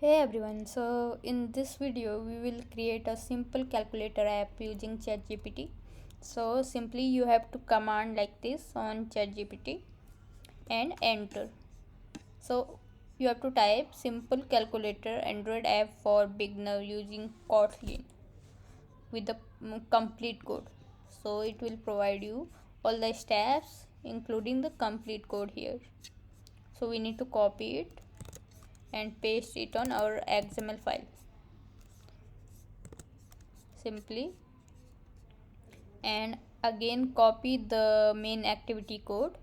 Hey everyone, so in this video we will create a simple calculator app using ChatGPT. So simply you have to command like this on ChatGPT and enter. So you have to type simple calculator Android app for beginner using Kotlin with the complete code. So it will provide you all the steps including the complete code here. So we need to copy it and paste it on our XML file simply, and again copy the main activity code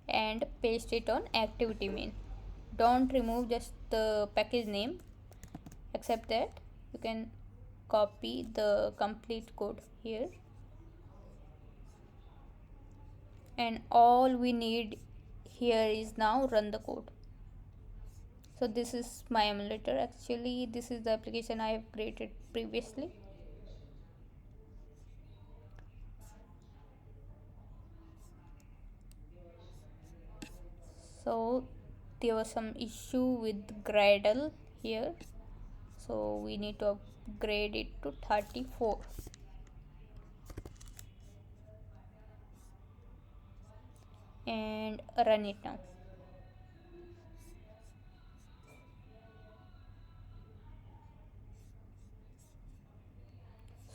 and paste it on activity main. Don't remove just the package name, except that you can copy the complete code here, and all we need here is now run the code. So this is my emulator. Actually this is the application I have created previously. So there was some issue with Gradle here, so we need to upgrade it to 34 and run it now.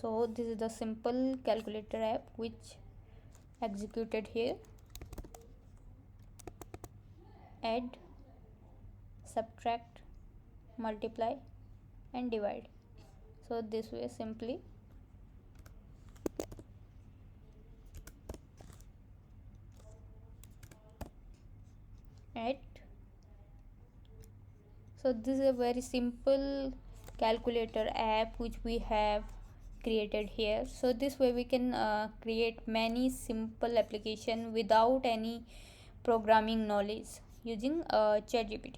So this is the simple calculator app which executed here. Add, subtract, multiply and divide. So this way simply add. So this is a very simple calculator app which we have created here. So this way we can create many simple application without any programming knowledge using ChatGPT.